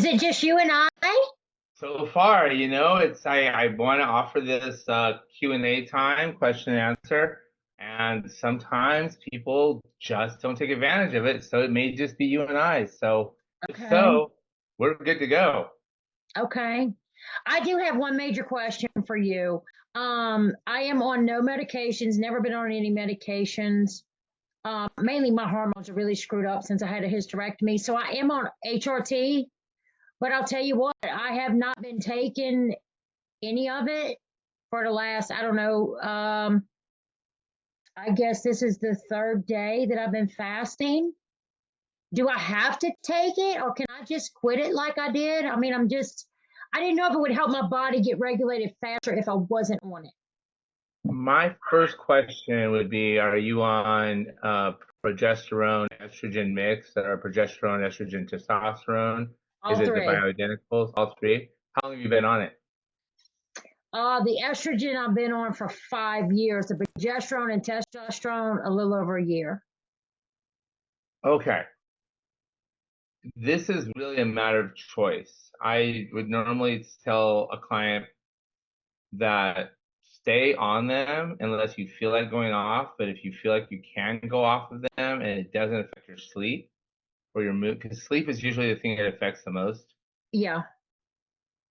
Is it just you and I? So far, I want to offer this Q&A time, question and answer, and sometimes people just don't take advantage of it, so it may just be you and I. So if Okay. so, we're good to go. Okay. I do have one major question for you. I am on no medications, never been on any medications. Mainly my hormones are really screwed up since I had a hysterectomy. So I am on HRT, but I'll tell you what, I have not been taking any of it for the last, I don't know, I guess this is the third day that I've been fasting. Do I have to take it or can I just quit it like I did? I mean, I didn't know if it would help my body get regulated faster if I wasn't on it. My first question would be, are you on progesterone estrogen mix or progesterone estrogen testosterone? Is All it the three. bioidenticals, all three? How long have you been on it? The estrogen I've been on for 5 years, the progesterone and testosterone a little over a year. Okay. This is really a matter of choice. I would normally tell a client that stay on them unless you feel like going off, but if you feel like you can go off of them and it doesn't affect your sleep or your mood, because sleep is usually the thing that affects the most, Yeah.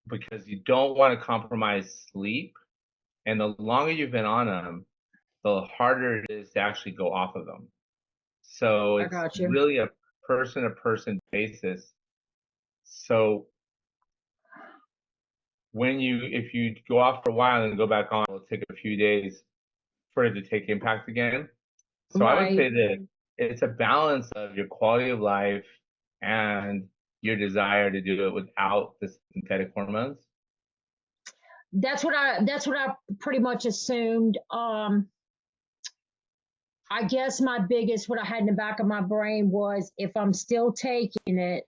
because you don't want to compromise sleep. And the longer you've been on them, the harder it is to actually go off of them. So I it's got you. really a person to person basis. So if you go off for a while and go back on, it'll take a few days for it to take impact again. So I would Right. say that it's a balance of your quality of life and your desire to do it without the synthetic hormones. That's what I pretty much assumed. I guess my biggest what I had in the back of my brain was if I'm still taking it,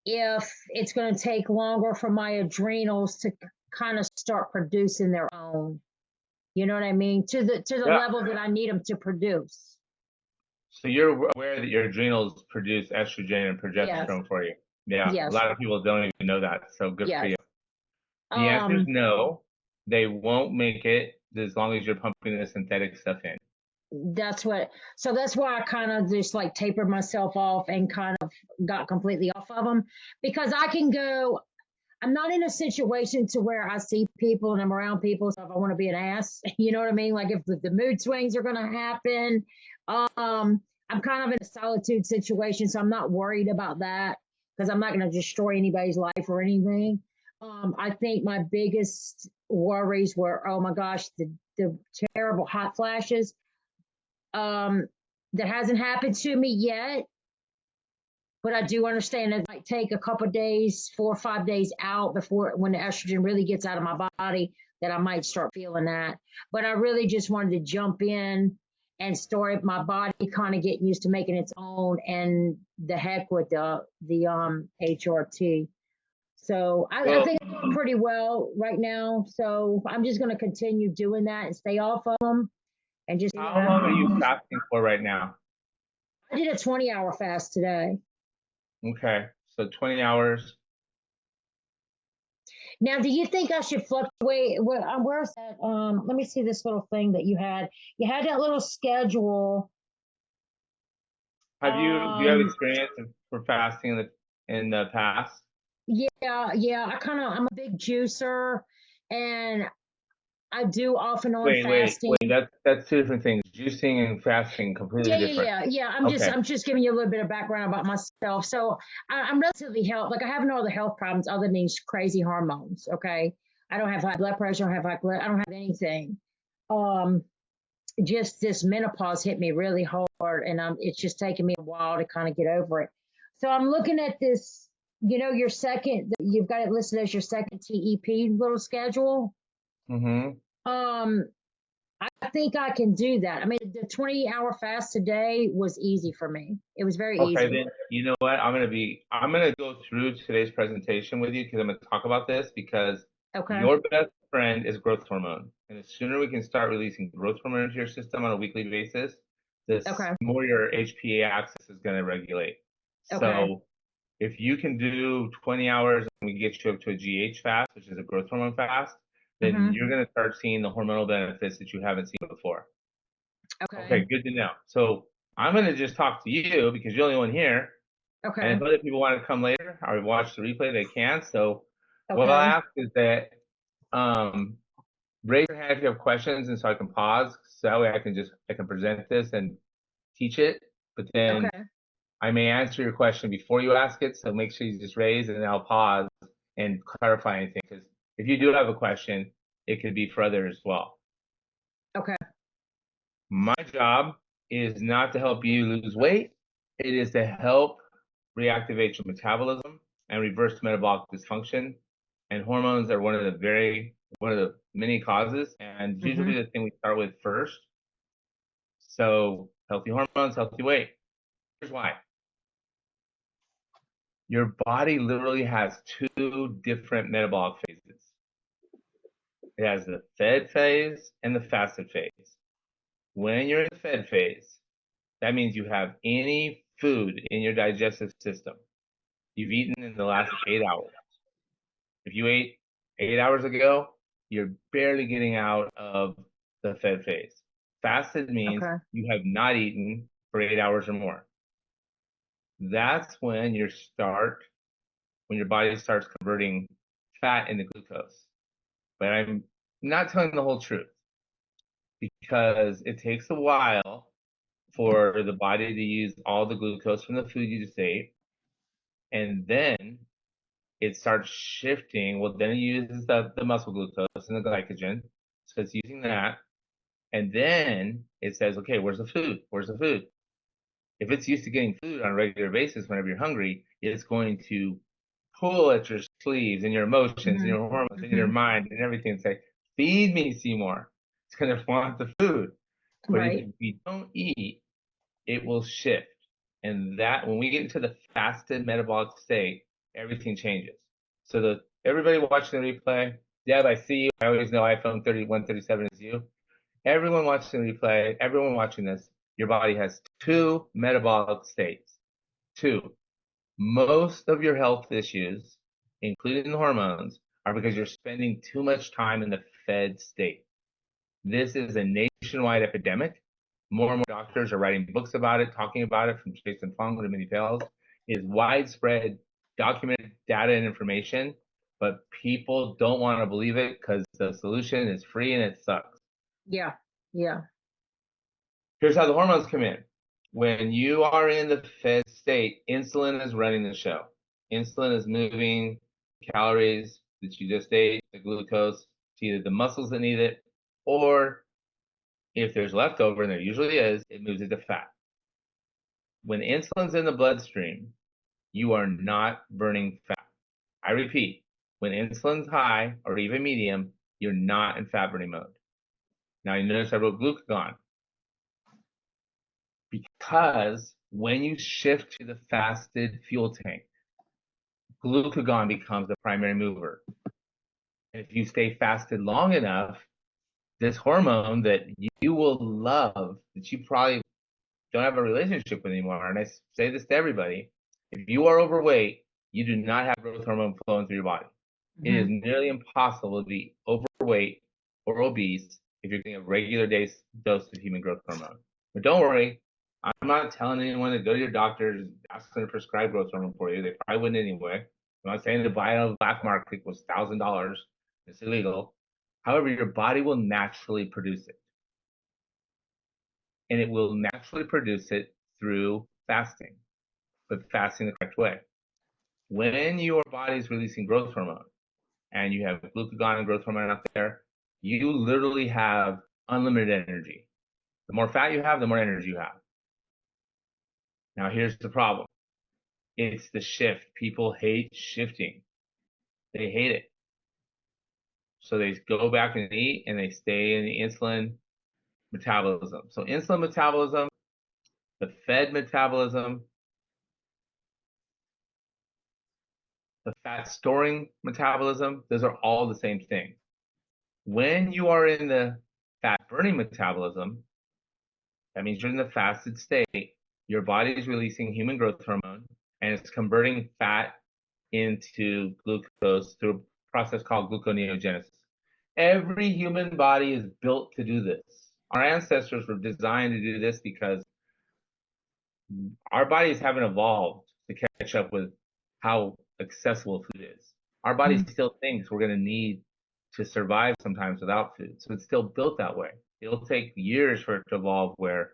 if it's going to take longer for my adrenals to kind of start producing their own. You know what I mean? To the Yeah. level that I need them to produce. So you're aware that your adrenals produce estrogen and Yes. progesterone for you. Yeah. A Yes. lot of people don't even know that. So good for Yes. you. The answer is Um, no. They won't make it as long as you're pumping the synthetic stuff in. that's why I kind of just like tapered myself off and kind of got completely off of them because I'm not in a situation to where I see people and I'm around people. So if I want to be an ass, you know what I mean? Like if the mood swings are going to happen, I'm kind of in a solitude situation. So I'm not worried about that because I'm not going to destroy anybody's life or anything. I think my biggest worries were, oh my gosh, the terrible hot flashes. Um, that hasn't happened to me yet, but I do understand it might take a couple of days, 4 or 5 days out before when the estrogen really gets out of my body that I might start feeling that. But I really just wanted to jump in and start my body kind of getting used to making its own and the heck with the HRT. So I Well, think I'm doing pretty well right now. So I'm just going to continue doing that and stay off of them and just see what how long are you happens. fasting for right now? I did a 20-hour fast today. Okay. So 20 hours. Now, do you think I should fluctuate? Where's that? Let me see this little thing that you had. You had that little schedule. Do you have Um, experience for fasting in the past? yeah. I'm a big juicer, and I do off and on Wait. fasting. That's two different things. Juicing and fasting completely different. Yeah. Okay. I'm just giving you a little bit of background about myself. So I'm relatively healthy. Like I have no other health problems other than these crazy hormones. Okay, I don't have high blood pressure. I don't have anything. Um, just this menopause hit me really hard and it's just taken me a while to kind of get over it. So I'm looking at this, you've got it listed as your second TEP little schedule. Mm-hmm. Um, I think I can do that. I mean, the 20-hour fast today was easy for me. It was very Okay, easy. then you know what? I'm gonna go through today's presentation with you because I'm gonna talk about this because Okay. your best friend is growth hormone. And the sooner we can start releasing growth hormone into your system on a weekly basis, the Okay. more your HPA axis is gonna regulate. Okay. So If you can do 20 hours and we get you up to a GH fast, which is a growth hormone fast, then you're going to start seeing the hormonal benefits that you haven't seen before. Okay, good to know. So I'm going to just talk to you because you're the only one here. Okay. And if other people want to come later or watch the replay, they can. So what I'll ask is that raise your hand if you have questions, and so I can pause, so that way I can present this and teach it. But then I may answer your question before you ask it, so make sure you just raise, and then I'll pause and clarify anything. Because if you do have a question, it could be for others as well. Okay. My job is not to help you lose weight. It is to help reactivate your metabolism and reverse metabolic dysfunction. And hormones are one of the many causes, and usually the thing we start with first. So healthy hormones, healthy weight. Here's why. Your body literally has two different metabolic phases. It has the fed phase and the fasted phase. When you're in the fed phase, that means you have any food in your digestive system you've eaten in the last 8 hours. If you ate 8 hours ago, you're barely getting out of the fed phase. Fasted means you have not eaten for 8 hours or more. That's when your body starts converting fat into glucose. But I'm not telling the whole truth because it takes a while for the body to use all the glucose from the food you just ate. And then it starts shifting. Well, then it uses the muscle glucose and the glycogen. So it's using that. And then it says, okay, where's the food? Where's the food? If it's used to getting food on a regular basis whenever you're hungry, it's going to pull at your sleeves and your emotions and your hormones and your mind and everything and say, feed me, Seymour. It's going to want the food. But if we don't eat, it will shift. And that when we get into the fasted metabolic state, everything changes. So everybody watching the replay, Deb, I see you. I always know iPhone 3137 is you. Everyone watching the replay, everyone watching this, your body has two metabolic states. Two. Most of your health issues, including the hormones, are because you're spending too much time in the fed state. This is a nationwide epidemic. More and more doctors are writing books about it, talking about it, from Jason Fung to many tales. It is widespread, documented data and information, but people don't want to believe it because the solution is free and it sucks. Yeah. Here's how the hormones come in. When you are in the fed state, insulin is running the show. Insulin is moving calories that you just ate, the glucose, to either the muscles that need it, or if there's leftover, and there usually is, it moves it to fat. When insulin's in the bloodstream, you are not burning fat. I repeat, when insulin's high or even medium, you're not in fat burning mode. Now you notice I wrote glucagon. Because when you shift to the fasted fuel tank, glucagon becomes the primary mover. And if you stay fasted long enough, this hormone that you will love, that you probably don't have a relationship with anymore, and I say this to everybody, if you are overweight, you do not have growth hormone flowing through your body. It is nearly impossible to be overweight or obese if you're getting a regular dose of human growth hormone. But don't worry, I'm not telling anyone to go to your doctor and ask them to prescribe growth hormone for you. They probably wouldn't anyway. I'm not saying to buy it on the black market was $1,000. It's illegal. However, your body will naturally produce it. And it will naturally produce it through fasting, but fasting the correct way. When your body is releasing growth hormone and you have glucagon and growth hormone out there, you literally have unlimited energy. The more fat you have, the more energy you have. Now, here's the problem. It's the shift. People hate shifting. They hate it. So they go back and eat and they stay in the insulin metabolism. So insulin metabolism, the fed metabolism, the fat storing metabolism, those are all the same thing. When you are in the fat burning metabolism, that means you're in the fasted state, your body is releasing human growth hormone, and it's converting fat into glucose through a process called gluconeogenesis. Every human body is built to do this. Our ancestors were designed to do this because our bodies haven't evolved to catch up with how accessible food is. Our body still thinks we're going to need to survive sometimes without food. So it's still built that way. It'll take years for it to evolve where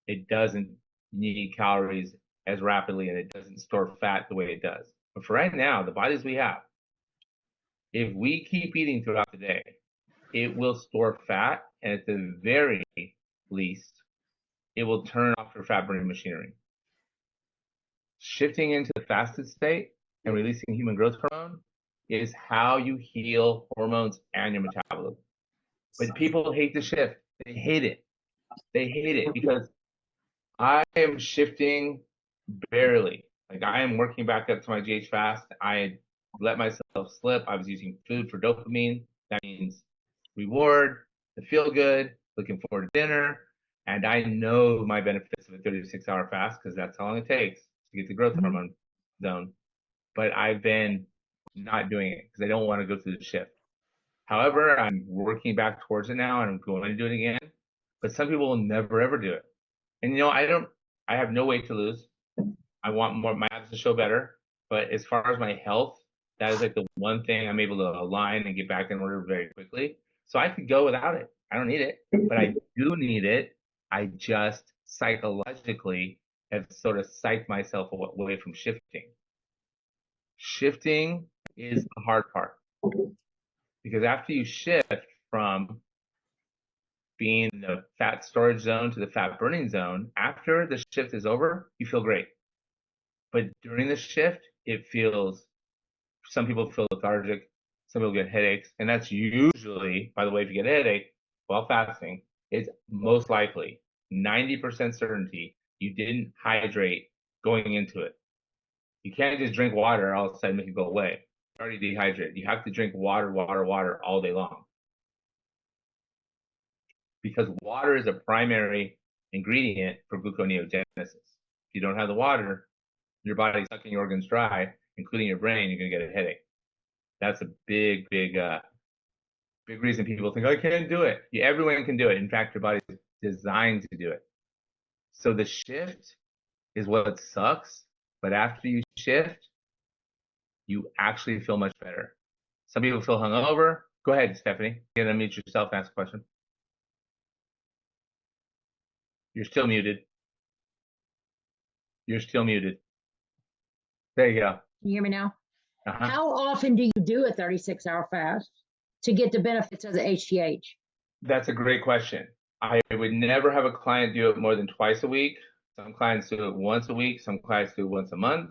it doesn't need calories as rapidly and it doesn't store fat the way it does. But for right now, the bodies we have, if we keep eating throughout the day, it will store fat, and at the very least, it will turn off your fat burning machinery. Shifting into the fasted state and releasing human growth hormone is how you heal hormones and your metabolism. But people hate the shift. They hate it. They hate it because I am shifting barely. Like I am working back up to my GH fast. I let myself slip. I was using food for dopamine. That means reward, to feel good, looking forward to dinner. And I know my benefits of a 36-hour fast because that's how long it takes to get the growth hormone zone. But I've been not doing it because I don't want to go through the shift. However, I'm working back towards it now and I'm going to do it again. But some people will never ever do it. And I have no weight to lose. I want my abs to show better. But as far as my health, that is like the one thing I'm able to align and get back in order very quickly. So I could go without it. I don't need it, but I do need it. I just psychologically have sort of psyched myself away from shifting. Shifting is the hard part because after you shift from being in the fat storage zone to the fat burning zone, after the shift is over, you feel great. But during the shift, some people feel lethargic, some people get headaches, and that's usually, by the way, if you get a headache while fasting, it's most likely 90% certainty you didn't hydrate going into it. You can't just drink water all of a sudden make it go away. You're already dehydrated. You have to drink water all day long. Because water is a primary ingredient for gluconeogenesis. If you don't have the water, your body's sucking your organs dry, including your brain, you're going to get a headache. That's a big reason people think, I can't do it. Everyone can do it. In fact, your body is designed to do it. So the shift is what sucks, but after you shift, you actually feel much better. Some people feel hungover. Go ahead, Stephanie. You can unmute yourself and ask a question. You're still muted. You're still muted. There you go. Can you hear me now? Uh-huh. How often do you do a 36-hour fast to get the benefits of the HGH? That's a great question. I would never have a client do it more than twice a week. Some clients do it once a week. Some clients do it once a month.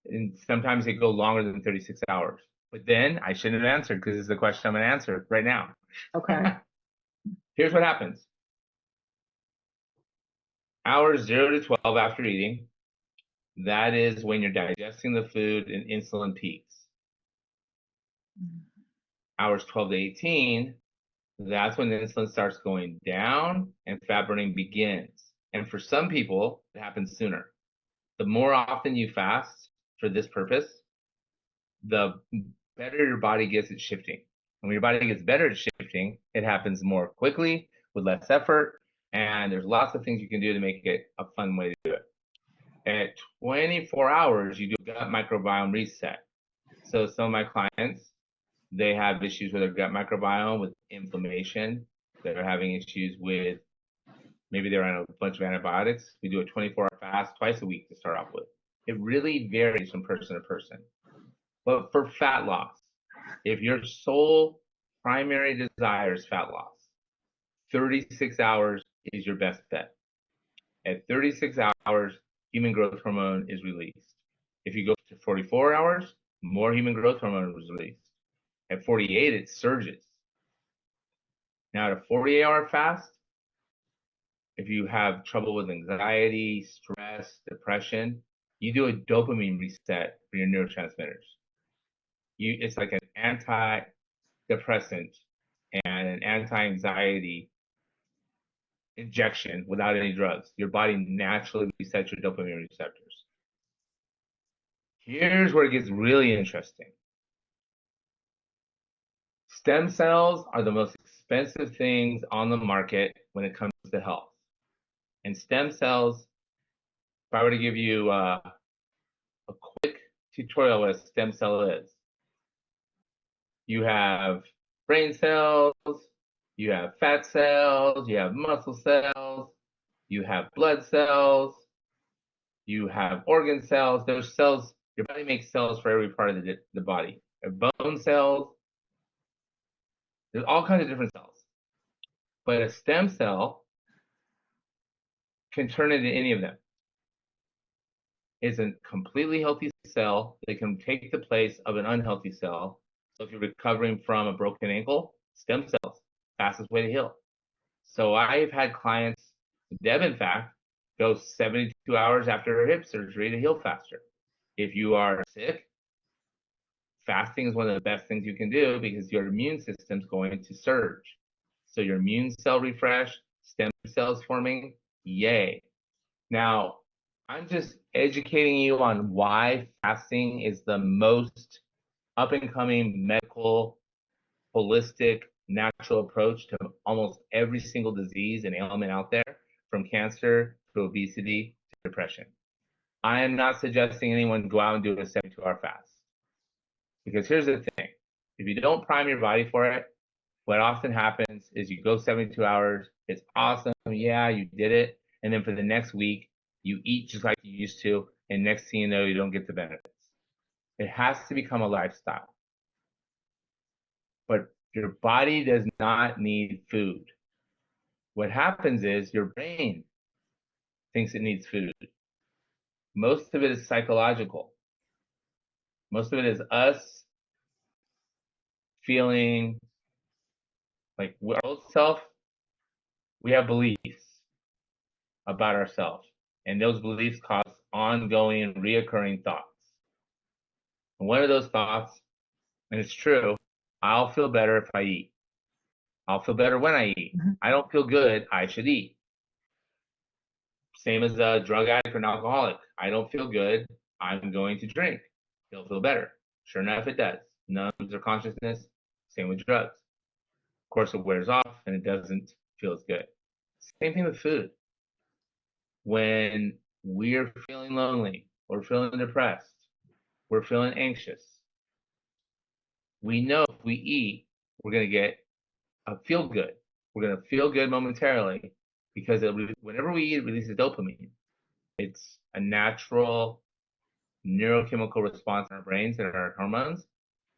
And sometimes they go longer than 36 hours. But then I shouldn't have answered because this is the question I'm going to answer right now. Okay. Here's what happens. Hours 0 to 12 after eating, that is when you're digesting the food and insulin peaks. Hours 12 to 18, that's when the insulin starts going down and fat burning begins. And for some people, it happens sooner. The more often you fast for this purpose, the better your body gets at shifting. And when your body gets better at shifting, it happens more quickly with less effort. And there's lots of things you can do to make it a fun way to do it. At 24 hours, you do a gut microbiome reset. So some of my clients, they have issues with their gut microbiome, with inflammation. They're having issues with, maybe they're on a bunch of antibiotics. We do a 24-hour fast twice a week to start off with. It really varies from person to person. But for fat loss, if your sole primary desire is fat loss, 36 hours is your best bet. At 36 hours, human growth hormone is released. If you go to 44 hours, more human growth hormone is released. At 48, it surges. Now, at a 48-hour fast, if you have trouble with anxiety, stress, depression, you do a dopamine reset for your neurotransmitters. It's like an antidepressant and an anti-anxiety injection without any drugs. Your body naturally resets your dopamine receptors. Here's where it gets really interesting. Stem cells are the most expensive things on the market when it comes to health. And stem cells, if I were to give you a quick tutorial what a stem cell is, you have brain cells, you have fat cells, you have muscle cells, you have blood cells, you have organ cells. There's cells, your body makes cells for every part of the body. Bone cells, there's all kinds of different cells. But a stem cell can turn into any of them. It's a completely healthy cell that can take the place of an unhealthy cell. So if you're recovering from a broken ankle, stem cells, fastest way to heal. So I've had clients, Deb in fact, go 72 hours after her hip surgery to heal faster. If you are sick, fasting is one of the best things you can do because your immune system's going to surge. So your immune cell refresh, stem cells forming, yay. Now, I'm just educating you on why fasting is the most up and coming medical, holistic, natural approach to almost every single disease and ailment out there, from cancer to obesity to depression. I am not suggesting anyone go out and do a 72-hour fast. Because here's the thing, if you don't prime your body for it, what often happens is you go 72 hours, it's awesome, yeah, you did it, and then for the next week, you eat just like you used to, and next thing you know, you don't get the benefits. It has to become a lifestyle. But your body does not need food. What happens is your brain thinks it needs food. Most of it is psychological. Most of it is us feeling like our old self, we have beliefs about ourselves. And those beliefs cause ongoing, reoccurring thoughts. And one of those thoughts, and it's true, I'll feel better if I eat. I'll feel better when I eat. I don't feel good, I should eat. Same as a drug addict or an alcoholic. I don't feel good, I'm going to drink. It'll feel better. Sure enough, it does. Numbs their consciousness. Same with drugs. Of course, it wears off and it doesn't feel as good. Same thing with food. When we're feeling lonely, we're feeling depressed, we're feeling anxious, we know if we eat, we're going to get a feel good. We're going to feel good momentarily because whenever we eat, it releases dopamine. It's a natural neurochemical response in our brains and our hormones,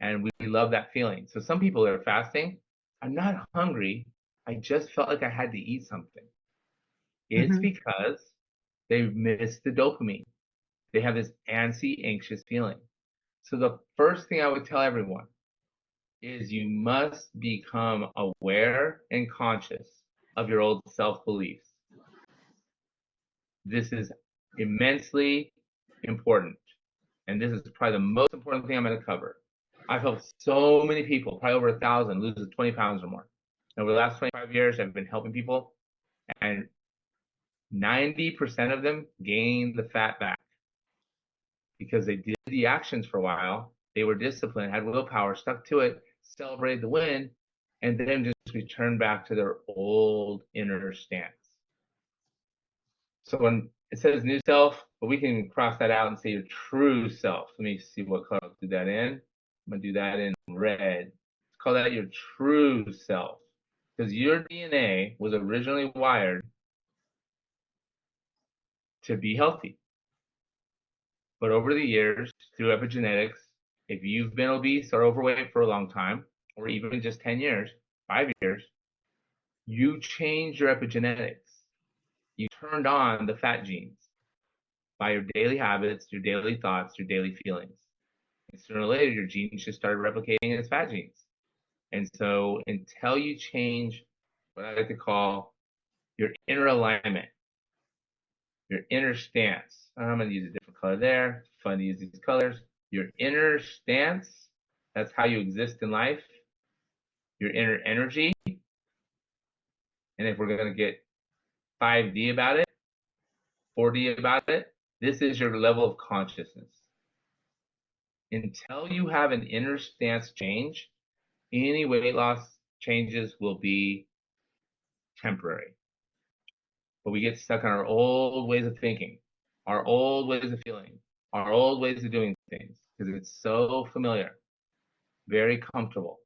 and we love that feeling. So some people that are fasting, I'm not hungry, I just felt like I had to eat something. It's because they've missed the dopamine. They have this anxious feeling. So the first thing I would tell everyone is you must become aware and conscious of your old self-beliefs. This is immensely important. And this is probably the most important thing I'm going to cover. I've helped so many people, probably over 1,000, lose 20 pounds or more. And over the last 25 years, I've been helping people, and 90% of them gain the fat back because they did the actions for a while. They were disciplined, had willpower, stuck to it, celebrated the win, and then just returned back to their old inner stance. So when it says new self, but we can cross that out and say your true self. Let me see what color I'll do that in. I'm going to do that in red. Let's call that your true self. Because your DNA was originally wired to be healthy. But over the years, through epigenetics, if you've been obese or overweight for a long time, or even just 10 years, 5 years, you changed your epigenetics. You turned on the fat genes by your daily habits, your daily thoughts, your daily feelings. And sooner or later, your genes just started replicating as fat genes. And so until you change what I like to call your inner alignment, your inner stance, I'm going to use a different color there. It's fun to use these colors. Your inner stance, that's how you exist in life. Your inner energy. And if we're going to get 5D about it, 4D about it, this is your level of consciousness. Until you have an inner stance change, any weight loss changes will be temporary. But we get stuck on our old ways of thinking, our old ways of feeling, our old ways of doing things because it's so familiar, very comfortable.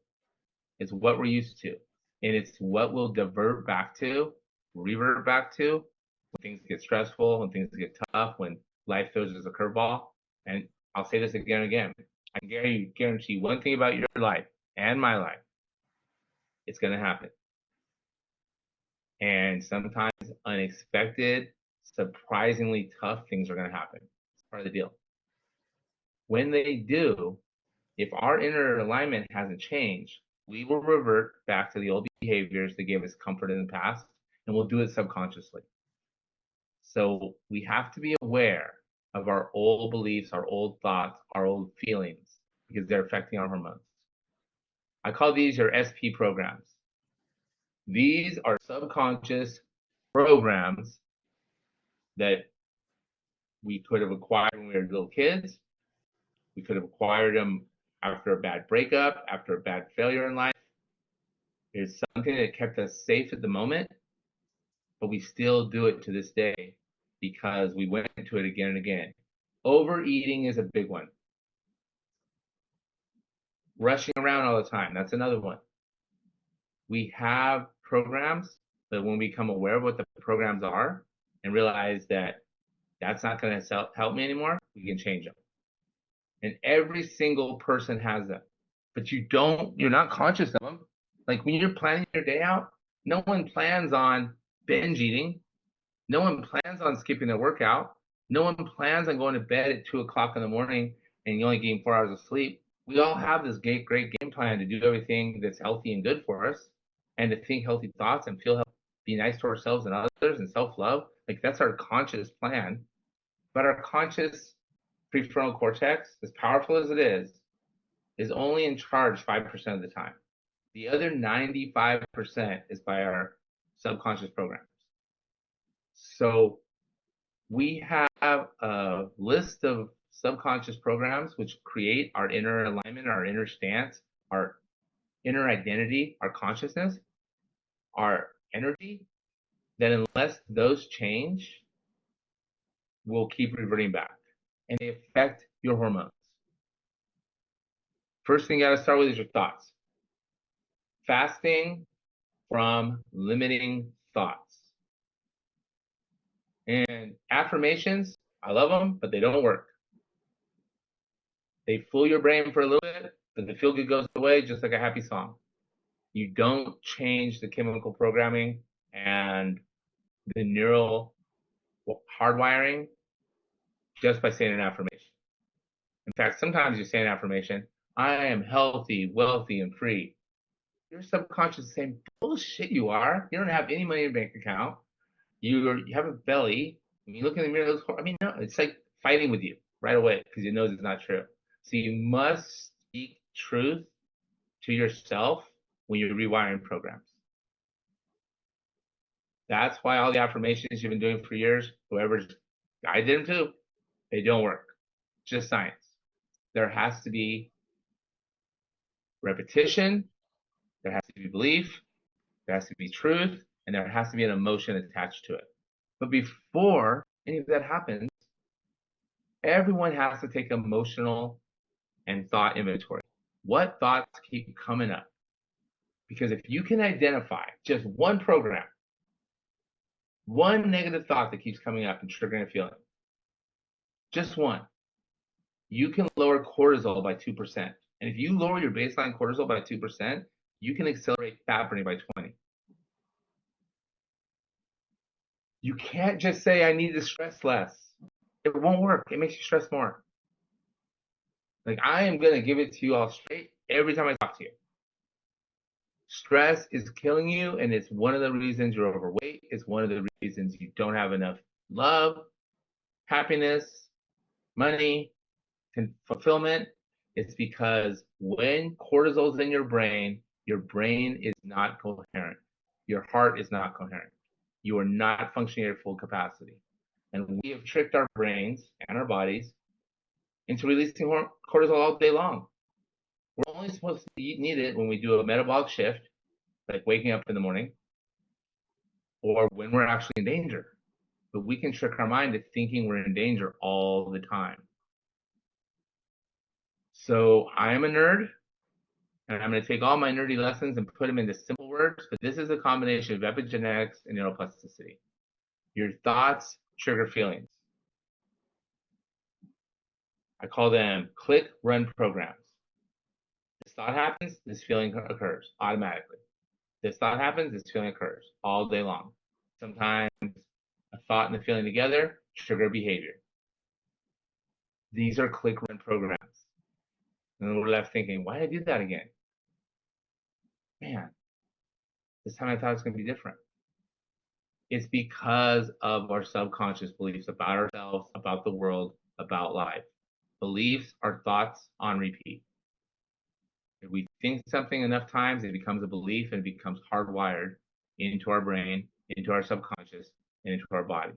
It's what we're used to. And it's what we'll revert back to when things get stressful, when things get tough, when life throws us a curveball. And I'll say this again and again. I guarantee one thing about your life and my life. It's going to happen. And sometimes unexpected, surprisingly tough things are going to happen. It's part of the deal. When they do, if our inner alignment hasn't changed, we will revert back to the old behaviors that gave us comfort in the past, and we'll do it subconsciously. So we have to be aware of our old beliefs, our old thoughts, our old feelings, because they're affecting our hormones. I call these your SP programs. These are subconscious programs that we could have acquired when we were little kids. We could have acquired them after a bad breakup, after a bad failure in life. It's something that kept us safe at the moment, but we still do it to this day because we went into it again and again. Overeating is a big one. Rushing around all the time, that's another one. We have programs, but when we become aware of what the programs are and realize that that's not going to help me anymore, we can change them. And every single person has them, but you're not conscious of them. Like when you're planning your day out, no one plans on binge eating. No one plans on skipping their workout. No one plans on going to bed at 2 o'clock in the morning and you only getting 4 hours of sleep. We all have this great game plan to do everything that's healthy and good for us and to think healthy thoughts and feel healthy, be nice to ourselves and others and self-love. Like that's our conscious plan. But our conscious prefrontal cortex, as powerful as it is only in charge 5% of the time. The other 95% is by our subconscious programs. So we have a list of subconscious programs which create our inner alignment, our inner stance, our inner identity, our consciousness, our energy, that unless those change, we'll keep reverting back. And they affect your hormones. First thing you got to start with is your thoughts. Fasting from limiting thoughts. And affirmations, I love them, but they don't work. They fool your brain for a little bit, but the feel good goes away just like a happy song. You don't change the chemical programming and the neural hardwiring just by saying an affirmation. In fact, sometimes you say an affirmation, I am healthy, wealthy, and free. Your subconscious is saying, bullshit you are. You don't have any money in your bank account. You have a belly. When you look in the mirror, no, it's like fighting with you right away because it knows it's not true. So you must speak truth to yourself when you're rewiring programs. That's why all the affirmations you've been doing for years, I did them too, they don't work. Just science. There has to be repetition, there has to be belief, there has to be truth, and there has to be an emotion attached to it. But before any of that happens, everyone has to take emotional and thought inventory. What thoughts keep coming up? Because if you can identify just one program, one negative thought that keeps coming up and triggering a feeling, just one, you can lower cortisol by 2%. And if you lower your baseline cortisol by 2%, you can accelerate fat burning by 20. You can't just say, I need to stress less. It won't work. It makes you stress more. Like, I am going to give it to you all straight every time I talk to you. Stress is killing you, and it's one of the reasons you're overweight. It's one of the reasons you don't have enough love, happiness, money, fulfillment. It's because when cortisol is in your brain is not coherent. Your heart is not coherent. You are not functioning at full capacity. And we have tricked our brains and our bodies into releasing cortisol all day long. We're only supposed to need it when we do a metabolic shift, like waking up in the morning, or when we're actually in danger. But we can trick our mind to thinking we're in danger all the time. So I'm a nerd, and I'm going to take all my nerdy lessons and put them into simple words, but this is a combination of epigenetics and neuroplasticity. Your thoughts trigger feelings. I call them click run programs. This thought happens, this feeling occurs automatically. This thought happens, this feeling occurs all day long. Sometimes a thought and a feeling together trigger behavior. These are click run programs. And then we're left thinking, why did I do that again? Man, this time I thought it was going to be different. It's because of our subconscious beliefs about ourselves, about the world, about life. Beliefs are thoughts on repeat. If we think something enough times, it becomes a belief and it becomes hardwired into our brain, into our subconscious, and into our body.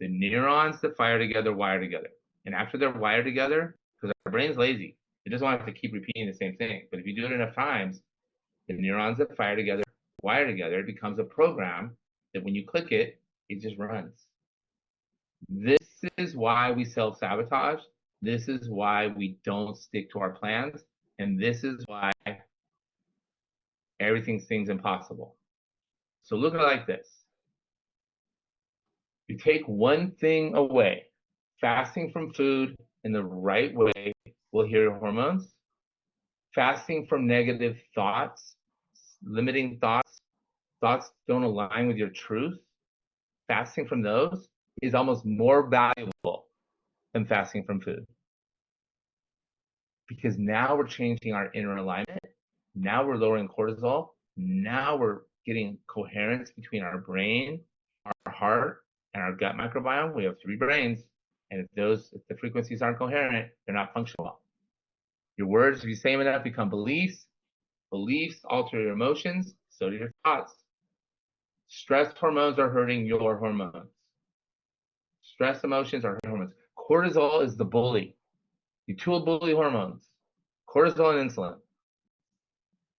The neurons that fire together wire together. And after they're wired together, because our brain's lazy, it doesn't want to have to keep repeating the same thing. But if you do it enough times, the neurons that fire together wire together, it becomes a program that when you click it, it just runs. This is why we self-sabotage. This is why we don't stick to our plans. And this is why everything seems impossible. So look at it like this. You take one thing away, fasting from food in the right way will heal your hormones. Fasting from negative thoughts, limiting thoughts, thoughts don't align with your truth. Fasting from those is almost more valuable than fasting from food. Because now we're changing our inner alignment. Now we're lowering cortisol. Now we're getting coherence between our brain, our heart, and our gut microbiome. We have 3 brains. And if the frequencies aren't coherent, they're not functional. Your words, if you say them enough, become beliefs. Beliefs alter your emotions, so do your thoughts. Stress hormones are hurting your hormones. Stress emotions are hurting hormones. Cortisol is the bully. The 2 bully hormones, cortisol and insulin.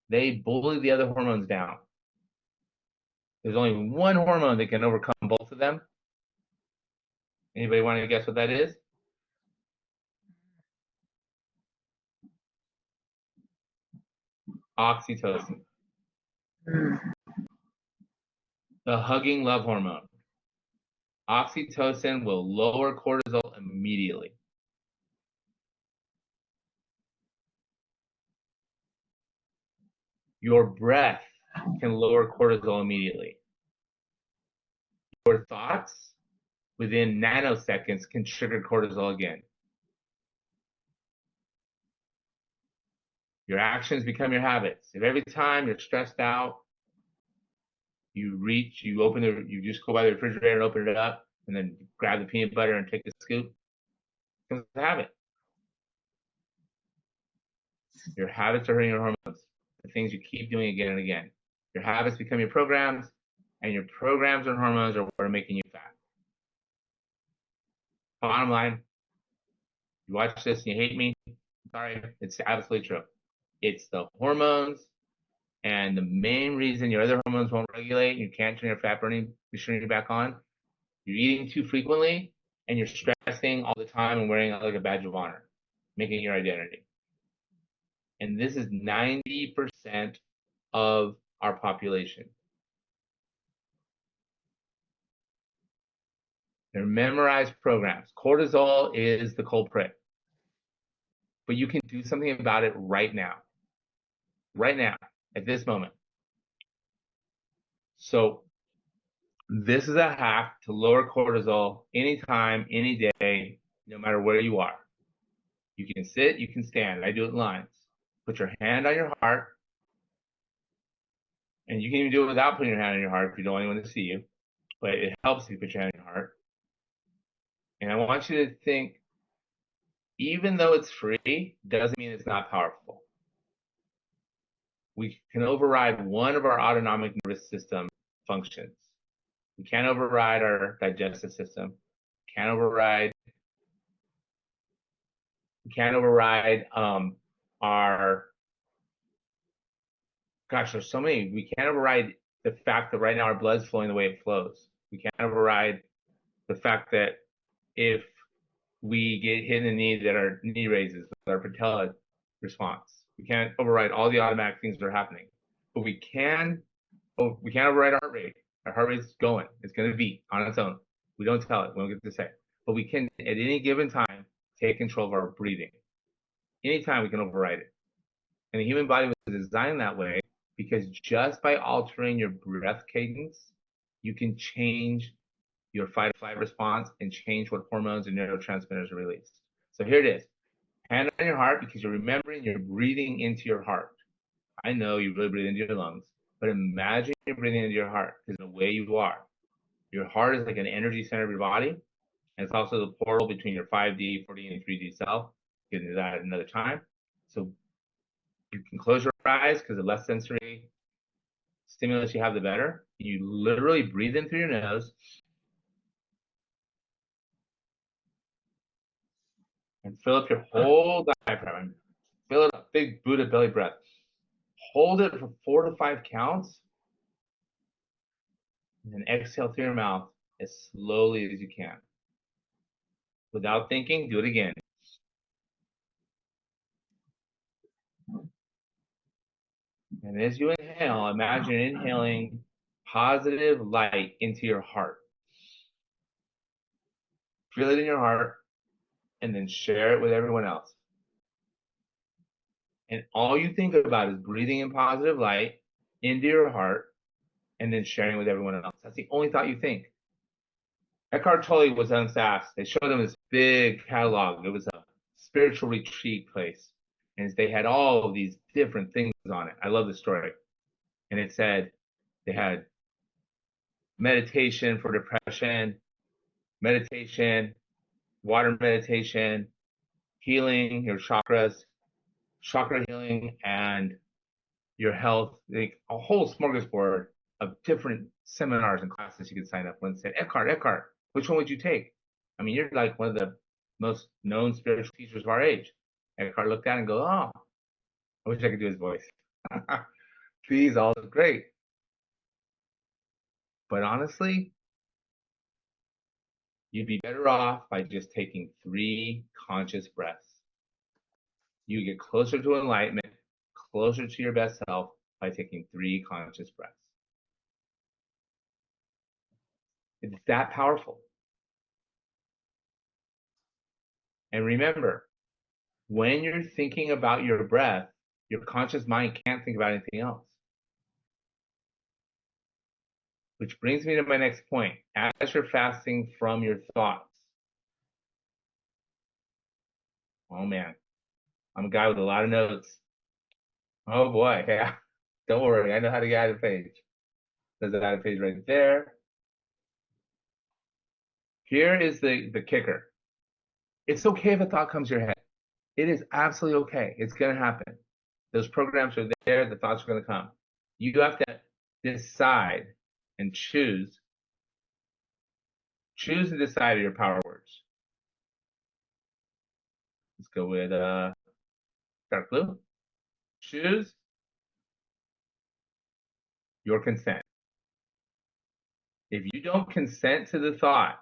They bully the other hormones down. There's only one hormone that can overcome both of them. Anybody want to guess what that is? Oxytocin. The hugging love hormone. Oxytocin will lower cortisol immediately. Your breath can lower cortisol immediately. Your thoughts within nanoseconds can trigger cortisol again. Your actions become your habits. If every time you're stressed out, you just go by the refrigerator and open it up, and then grab the peanut butter and take a scoop, it's a habit. Your habits are hurting your hormones. The things you keep doing again and again. Your habits become your programs, and your programs and hormones are what are making you fat. Bottom line, you watch this and you hate me, sorry, it's absolutely true. It's the hormones, and the main reason your other hormones won't regulate, you can't turn your fat burning machinery back on, you're eating too frequently, and you're stressing all the time and wearing it like a badge of honor, making your identity. And this is 90% of our population. They're memorized programs. Cortisol is the culprit. But you can do something about it right now. Right now, at this moment. So this is a hack to lower cortisol anytime, any day, no matter where you are. You can sit, you can stand. I do it in lines. Put your hand on your heart. And you can even do it without putting your hand on your heart if you don't want anyone to see you. But it helps if you put your hand on your heart. And I want you to think, even though it's free, doesn't mean it's not powerful. We can override one of our autonomic nervous system functions. We can't override our digestive system. Can't override We can't override our, gosh, there's so many. We can't override the fact that right now our blood's flowing the way it flows. We can't override the fact that if we get hit in the knee, that our knee raises with our patella response. We can't override all the automatic things that are happening, but we can't override our heart rate. Our heart rate's going. It's going to beat on its own. We don't tell it. We don't get to say. But we can, at any given time, take control of our breathing. Anytime we can override it. And the human body was designed that way because just by altering your breath cadence, you can change your fight or flight response and change what hormones and neurotransmitters are released. So here it is. Hand on your heart because you're remembering you're breathing into your heart. I know you really breathe into your lungs, but imagine you're breathing into your heart because the way you are. Your heart is like an energy center of your body, and it's also the portal between your 5D, 4D, and 3D self. Get into that another time. So you can close your eyes because the less sensory stimulus you have, the better. You literally breathe in through your nose and fill up your whole diaphragm. Fill it up, big Buddha belly breath. Hold it for 4 to 5 counts, and then exhale through your mouth as slowly as you can. Without thinking, do it again. And as you inhale, imagine inhaling positive light into your heart. Feel it in your heart, and then share it with everyone else. And all you think about is breathing in positive light into your heart and then sharing with everyone else. That's the only thought you think. Eckhart Tolle was on SAS. They showed him this big catalog. It was a spiritual retreat place. And they had all of these different things on it. I love the story. And it said they had meditation for depression, meditation, water meditation, healing your chakras, chakra healing, and your health, like a whole smorgasbord of different seminars and classes you could sign up for. And said, Eckhart, which one would you take? I mean, you're like one of the most known spiritual teachers of our age. Eckhart looked at it and go, oh, I wish I could do his voice. These all look great. But honestly, you'd be better off by just taking 3 conscious breaths. You get closer to enlightenment, closer to your best self by taking 3 conscious breaths. It's that powerful. And remember, when you're thinking about your breath, your conscious mind can't think about anything else. Which brings me to my next point. As you're fasting from your thoughts, oh man, I'm a guy with a lot of notes. Oh boy, yeah. Don't worry, I know how to get out of page. There's an out of page right there. Here is the kicker. It's okay if a thought comes to your head. It is absolutely okay. It's going to happen. Those programs are there. The thoughts are going to come. You have to decide and choose. Choose and decide your power words. Let's go with dark blue. Choose your consent. If you don't consent to the thought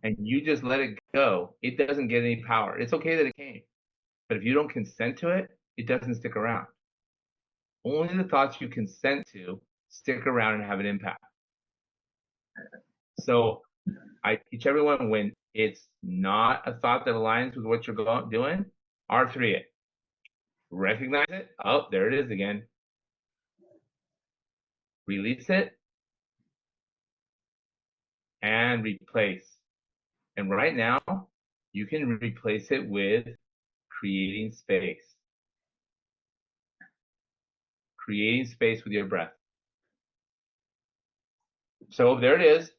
and you just let it go, it doesn't get any power. It's okay that it came. But if you don't consent to it, it doesn't stick around. Only the thoughts you consent to stick around and have an impact. So I teach everyone when it's not a thought that aligns with what you're doing, R3 it. Recognize it. Oh, there it is again. Release it and replace. And right now, you can replace it with creating space. Creating space with your breath. So there it is.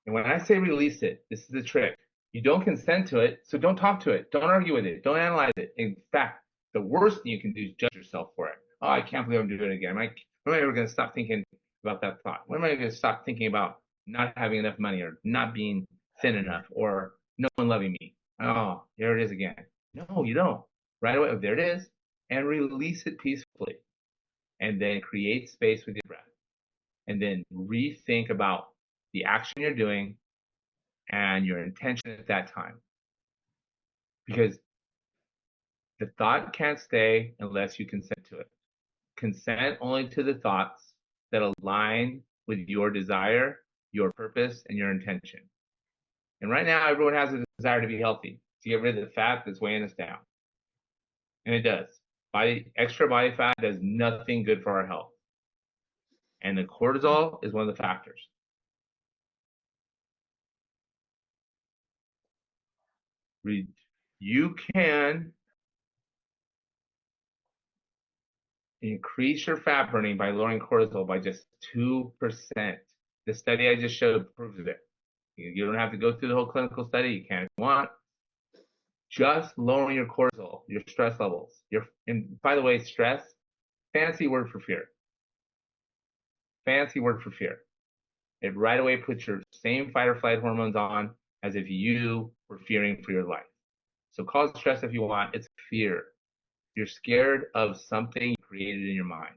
And when I say release it, this is the trick. You don't consent to it, so don't talk to it. Don't argue with it. Don't analyze it. In fact, the worst thing you can do is judge yourself for it. Oh, I can't believe I'm doing it again. When am I ever going to stop thinking about that thought? When am I going to stop thinking about not having enough money or not being thin enough or no one loving me? Oh, here it is again. No, you don't. Right away, oh, there it is, and release it peacefully. And then create space with your breath. And then rethink about the action you're doing and your intention at that time. Because the thought can't stay unless you consent to it. Consent only to the thoughts that align with your desire, your purpose, and your intention. And right now, everyone has a desire to be healthy, to get rid of the fat that's weighing us down. And it does. Extra body fat does nothing good for our health. And the cortisol is one of the factors. You can increase your fat burning by lowering cortisol by just 2%. The study I just showed proves it. You don't have to go through the whole clinical study. You can if you want. Just lowering your cortisol, your stress levels. And by the way, stress, fancy word for fear. Fancy word for fear. It right away puts your same fight or flight hormones on as if you were fearing for your life. So call it stress if you want. It's fear. You're scared of something created in your mind.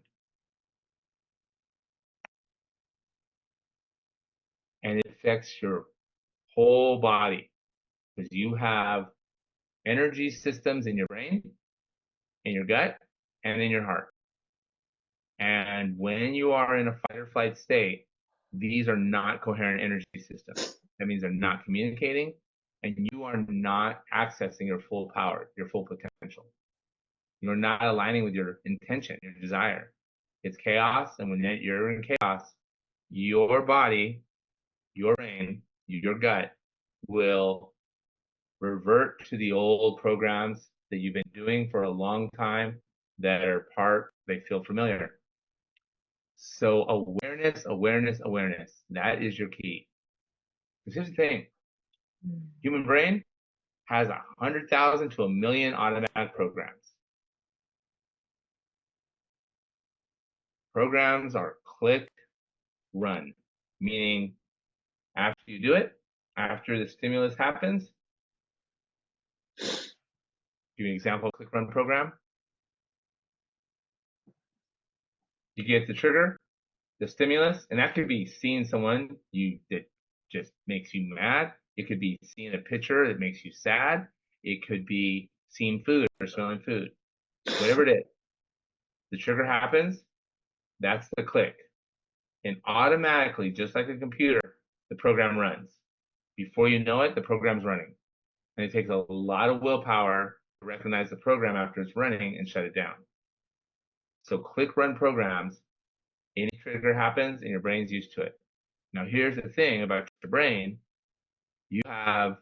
And it affects your whole body because you have energy systems in your brain, in your gut, and in your heart. And when you are in a fight or flight state, these are not coherent energy systems. That means they're not communicating and you are not accessing your full power, your full potential. You're not aligning with your intention, your desire. It's chaos. And when you're in chaos, your body, your brain, your gut will revert to the old programs that you've been doing for a long time that are they feel familiar. So awareness, awareness, awareness. That is your key. Because here's the thing. Human brain has 100,000 to 1 million automatic programs. Programs are click, run, meaning after you do it, after the stimulus happens, give you an example of click run program. You get the trigger, the stimulus, and that could be seeing someone that just makes you mad. It could be seeing a picture that makes you sad. It could be seeing food or smelling food. Whatever it is, the trigger happens, that's the click. And automatically, just like a computer, the program runs. Before you know it, the program's running. And it takes a lot of willpower to recognize the program after it's running and shut it down. So click run programs, any trigger happens and your brain's used to it. Now here's the thing about your brain. You have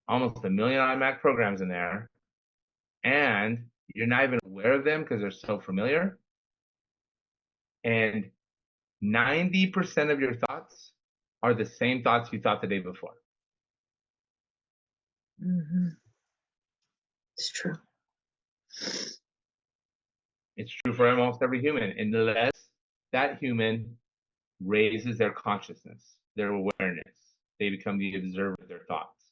almost 1 million automatic programs in there, and you're not even aware of them because they're so familiar. And 90% of your thoughts are the same thoughts you thought the day before. Mm-hmm. It's true. It's true for almost every human, unless that human raises their consciousness, their awareness. They become the observer of their thoughts.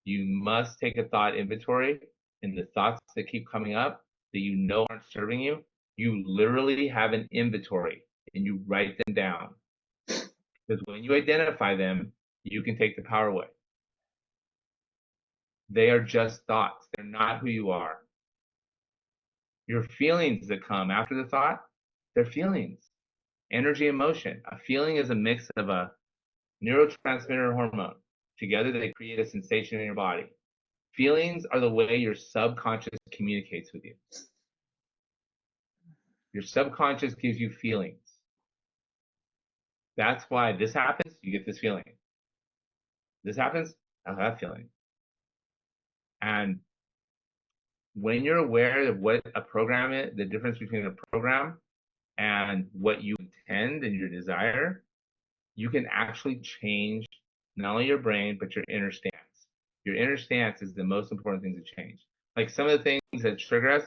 You must take a thought inventory, and the thoughts that keep coming up that you know aren't serving you, you literally have an inventory and you write them down. Because when you identify them, you can take the power away. They are just thoughts. They're not who you are. Your feelings that come after the thought, they're feelings. Energy and motion. A feeling is a mix of a neurotransmitter and hormone. Together, they create a sensation in your body. Feelings are the way your subconscious communicates with you. Your subconscious gives you feelings. That's why this happens, you get this feeling. This happens, I'll have that feeling. And when you're aware of what a program is, the difference between a program and what you intend and your desire, you can actually change not only your brain, but your inner stance. Your inner stance is the most important thing to change. Like some of the things that trigger us,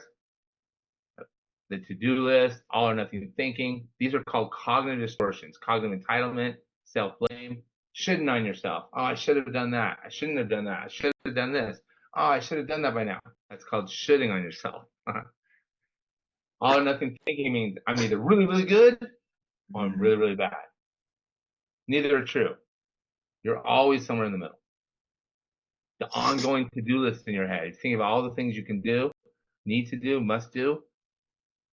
the to-do list, all or nothing thinking, these are called cognitive distortions, cognitive entitlement, self-blame, shouldn't on yourself. Oh, I should have done that. I shouldn't have done that. I should have done this. Oh, I should have done that by now. That's called shitting on yourself. All or nothing thinking means I'm either really, really good or I'm really, really bad. Neither are true. You're always somewhere in the middle. The ongoing to-do list in your head. Think about all the things you can do, need to do, must do.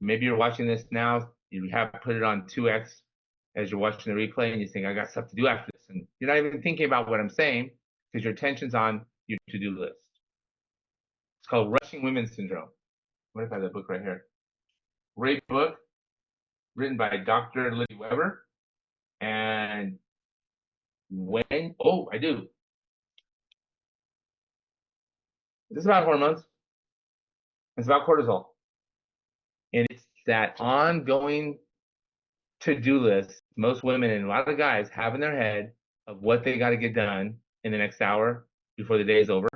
Maybe you're watching this now, you have put it on 2x as you're watching the replay, and you think, I got stuff to do after this. And you're not even thinking about what I'm saying because your attention's on your to-do list. It's called Rushing Women Syndrome. What if I have that book right here? Great book, written by Dr. Libby Weber. And I do. This is about hormones. It's about cortisol. And it's that ongoing to-do list most women and a lot of guys have in their head of what they got to get done in the next hour before the day is over.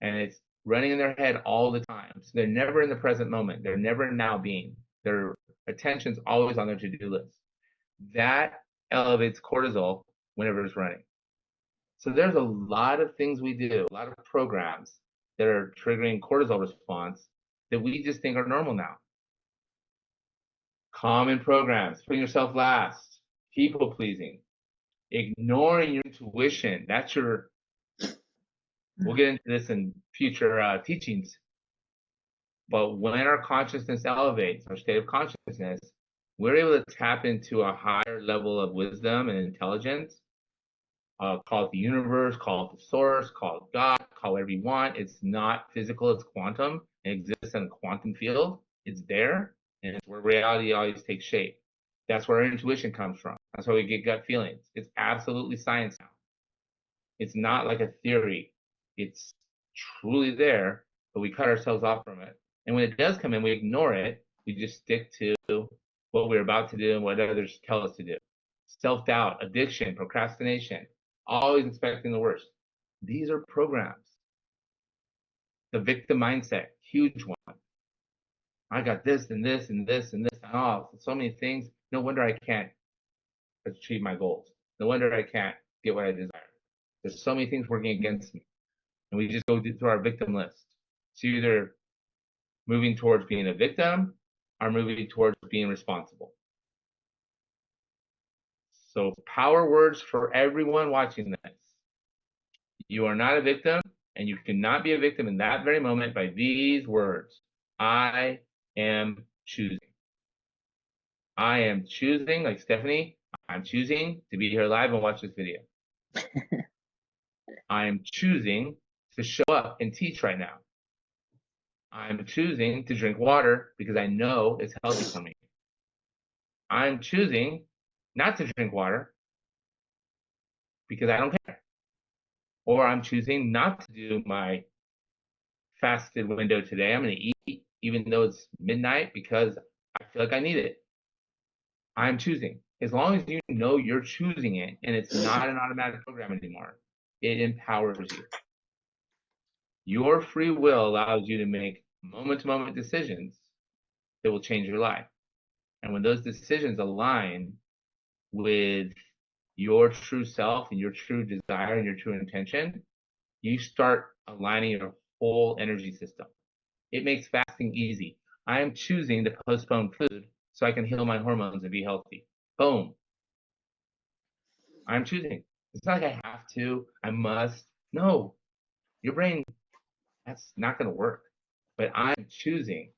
And it's running in their head all the time. So they're never in the present moment. They're never now being. Their attention's always on their to-do list. That elevates cortisol whenever it's running. So there's a lot of things we do, a lot of programs that are triggering cortisol response that we just think are normal now. Common programs, putting yourself last, people pleasing, ignoring your intuition. We'll get into this in future teachings. But when our consciousness elevates, our state of consciousness, we're able to tap into a higher level of wisdom and intelligence. Call it the universe, call it the source, call it God, call it whatever you want. It's not physical, it's quantum. It exists in a quantum field. It's there, and it's where reality always takes shape. That's where our intuition comes from. That's why we get gut feelings. It's absolutely science now. It's not like a theory. It's truly there, but we cut ourselves off from it. And when it does come in, we ignore it. We just stick to what we're about to do and what others tell us to do. Self-doubt, addiction, procrastination, always expecting the worst. These are programs. The victim mindset, huge one. I got this and this and this and this. Oh, so many things. No wonder I can't achieve my goals. No wonder I can't get what I desire. There's so many things working against me. And we just go through our victim list. So either moving towards being a victim or moving towards being responsible. So power words for everyone watching this. You are not a victim, and you cannot be a victim in that very moment by these words. I am choosing. I am choosing, like Stephanie, I'm choosing to be here live and watch this video. I am choosing to show up and teach right now. I'm choosing to drink water because I know it's healthy for me. I'm choosing not to drink water because I don't care. Or I'm choosing not to do my fasted window today. I'm going to eat even though it's midnight because I feel like I need it. I'm choosing. As long as you know you're choosing it and it's not an automatic program anymore, it empowers you. Your free will allows you to make moment-to-moment decisions that will change your life. And when those decisions align with your true self and your true desire and your true intention, you start aligning your whole energy system. It makes fasting easy. I am choosing to postpone food so I can heal my hormones and be healthy. Boom. I'm choosing. It's not like I have to, I must. No, your brain, that's not going to work. But I'm choosing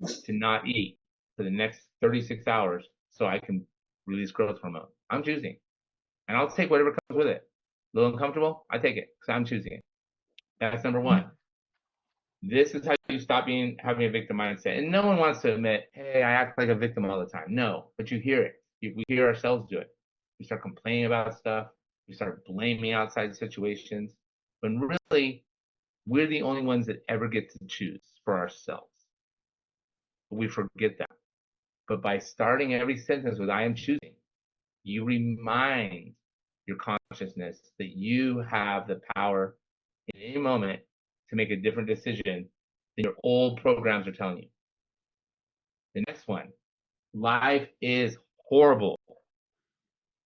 to not eat for the next 36 hours so I can release growth hormone. I'm choosing. And I'll take whatever comes with it. A little uncomfortable, I take it because I'm choosing it. That's number one. This is how you stop having a victim mindset. And no one wants to admit, hey, I act like a victim all the time. No, but you hear it. We hear ourselves do it. We start complaining about stuff. We start blaming outside situations. When really, we're the only ones that ever get to choose for ourselves. We forget that. But by starting every sentence with I am choosing, you remind your consciousness that you have the power in any moment to make a different decision than your old programs are telling you. The next one, life is horrible.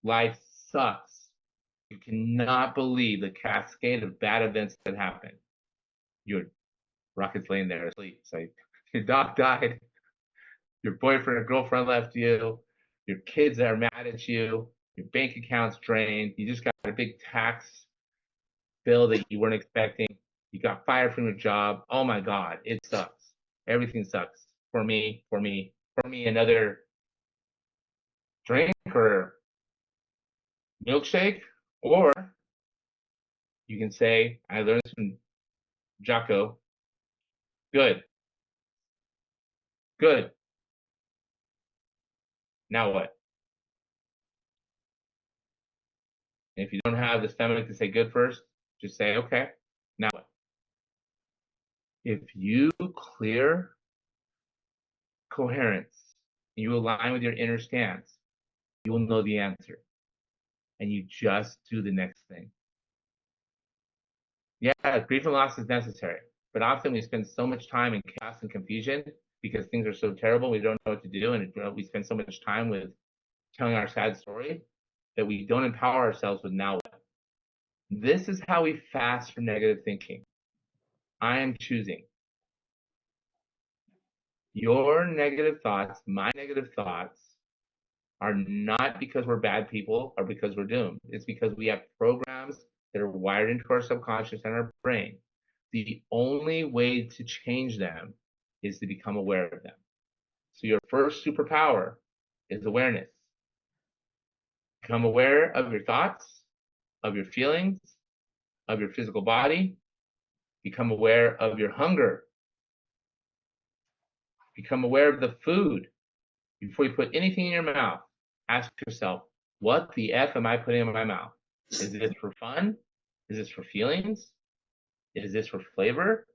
Life sucks. You cannot believe the cascade of bad events that happen. Your Rocket's laying there asleep. It's like your dog died, your boyfriend or girlfriend left you, your kids are mad at you, your bank account's drained, you just got a big tax bill that you weren't expecting, you got fired from your job. Oh my God, it sucks. Everything sucks for me. Another drink or milkshake, or you can say, I learned from Jocko, good, good. Now what? And if you don't have the stomach to say good first, just say, okay, now what? If you clear coherence, you align with your inner stance, you will know the answer. And you just do the next thing. Yeah, grief and loss is necessary. But often we spend so much time in chaos and confusion because things are so terrible, we don't know what to do. And we spend so much time with telling our sad story that we don't empower ourselves with now what. This is how we fast from negative thinking. I am choosing. Your negative thoughts, my negative thoughts, are not because we're bad people or because we're doomed. It's because we have programs that are wired into our subconscious and our brain. The only way to change them is to become aware of them. So your first superpower is awareness. Become aware of your thoughts, of your feelings, of your physical body. Become aware of your hunger. Become aware of the food. Before you put anything in your mouth, ask yourself, what the F am I putting in my mouth? Is this for fun? Is this for feelings? Is this for flavor?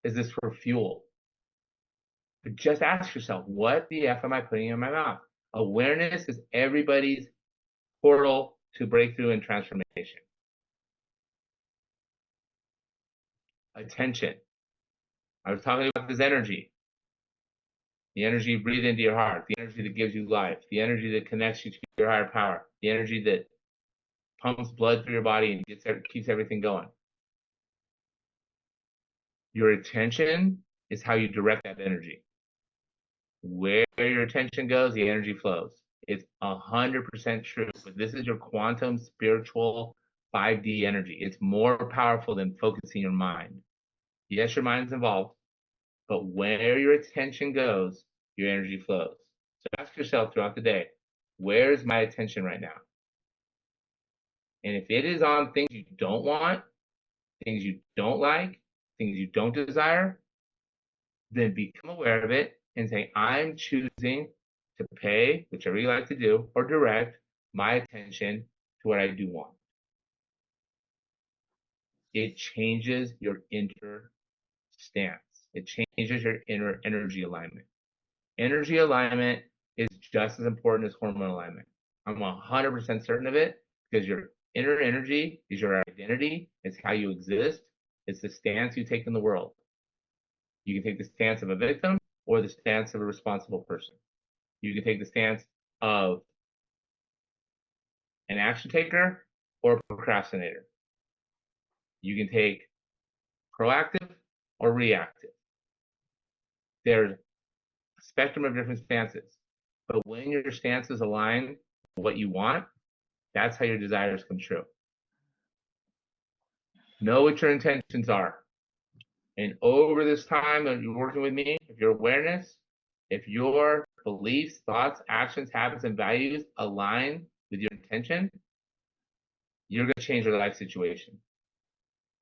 Is this for fuel? But just ask yourself, what the F am I putting in my mouth? Awareness is everybody's portal to breakthrough and transformation. Attention. I was talking about this energy. The energy you breathe into your heart, the energy that gives you life, the energy that connects you to your higher power, the energy that pumps blood through your body and keeps everything going. Your attention is how you direct that energy. Where your attention goes, the energy flows. It's 100% true, but this is your quantum spiritual 5D energy. It's more powerful than focusing your mind. Yes, your mind's involved, but where your attention goes, your energy flows. So ask yourself throughout the day, where's my attention right now? And if it is on things you don't want, things you don't like, things you don't desire, then become aware of it and say, I'm choosing to pay, whichever you like to do, or direct my attention to what I do want. It changes your inner stance. It changes your inner energy alignment. Energy alignment is just as important as hormone alignment. I'm 100% certain of it because your inner energy is your identity. It's how you exist. It's the stance you take in the world. You can take the stance of a victim or the stance of a responsible person. You can take the stance of an action taker or a procrastinator. You can take proactive or reactive. There's a spectrum of different stances. But when your stances align with what you want, that's how your desires come true. Know what your intentions are. And over this time that you're working with me, if your awareness, if your beliefs, thoughts, actions, habits, and values align with your intention, you're going to change your life situation.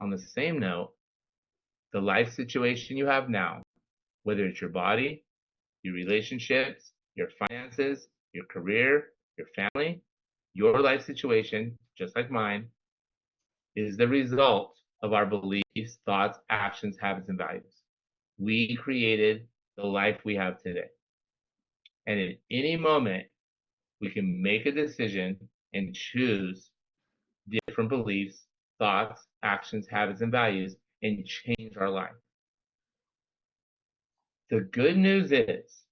On the same note, the life situation you have now, whether it's your body, your relationships, your finances, your career, your family, your life situation, just like mine, is the result of our beliefs, thoughts, actions, habits, and values. We created the life we have today. And at any moment, we can make a decision and choose different beliefs, thoughts, actions, habits, and values and change our life. The good news is,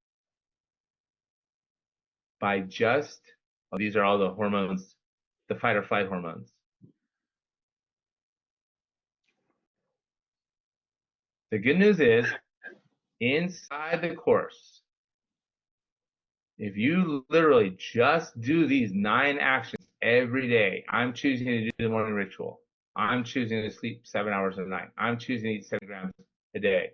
by just, well, these are all the hormones, the fight or flight hormones. The good news is, inside the course, if you literally just do these 9 actions every day, I'm choosing to do the morning ritual. I'm choosing to sleep 7 hours a night. I'm choosing to eat 7 grams a day.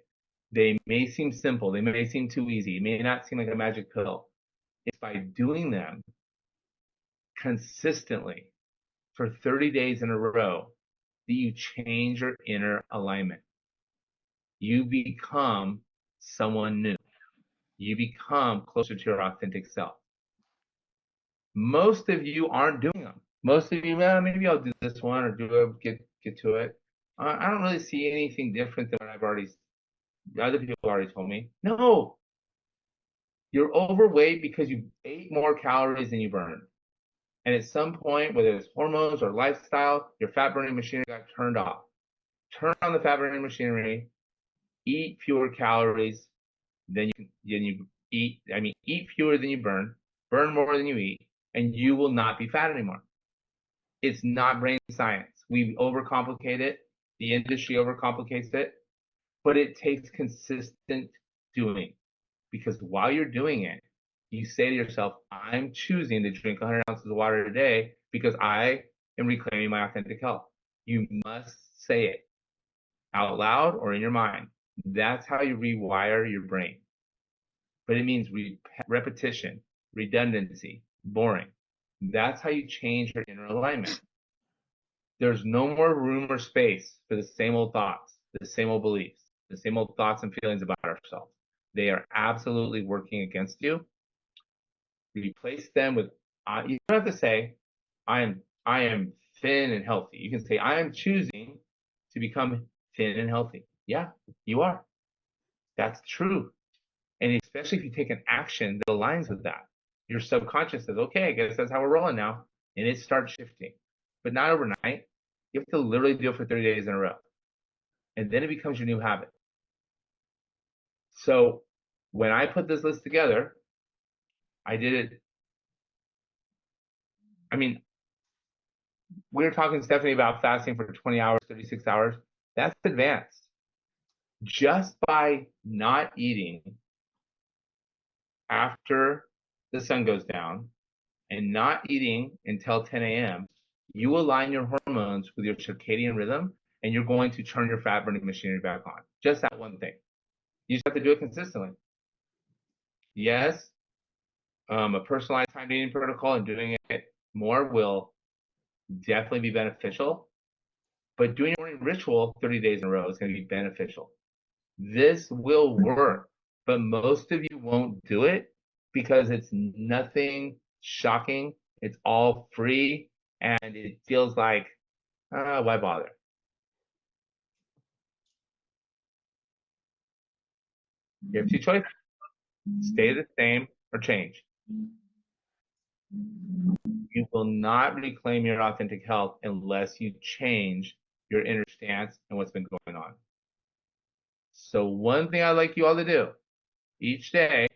They may seem simple. They may seem too easy. It may not seem like a magic pill. It's by doing them consistently for 30 days in a row that you change your inner alignment. You become someone new. You become closer to your authentic self. Most of you aren't doing them. Most of you, well, maybe I'll do this one or get to it. I don't really see anything different than what other people already told me. No, you're overweight because you ate more calories than you burned. And at some point, whether it's hormones or lifestyle, your fat burning machinery got turned off. Turn on the fat burning machinery, eat fewer calories than you eat. I mean, eat fewer than you burn more than you eat, and you will not be fat anymore. It's not brain science. We overcomplicate it. The industry overcomplicates it, but it takes consistent doing, because while you're doing it, you say to yourself, I'm choosing to drink 100 ounces of water a day because I am reclaiming my authentic health. You must say it out loud or in your mind. That's how you rewire your brain. But it means repetition, redundancy, boring. That's how you change your inner alignment. There's no more room or space for the same old thoughts, the same old beliefs, the same old thoughts and feelings about ourselves. They are absolutely working against you. Replace them with, you don't have to say, I am thin and healthy. You can say, I am choosing to become thin and healthy. Yeah, you are. That's true. And especially if you take an action that aligns with that, your subconscious says, okay, I guess that's how we're rolling now. And it starts shifting, but not overnight. You have to literally do it for 30 days in a row. And then it becomes your new habit. So when I put this list together, I did it. I mean, we were talking, Stephanie, about fasting for 20 hours, 36 hours. That's advanced. Just by not eating after the sun goes down and not eating until 10 a.m., you align your hormones with your circadian rhythm, and you're going to turn your fat burning machinery back on. Just that one thing. You just have to do it consistently. Yes, a personalized time eating protocol and doing it more will definitely be beneficial. But doing your morning ritual 30 days in a row is going to be beneficial. This will work, but most of you won't do it because it's nothing shocking. It's all free, and it feels like, why bother? You have 2 choices: stay the same or change. You will not reclaim your authentic health unless you change your inner stance and what's been going on. So one thing I'd like you all to do each day,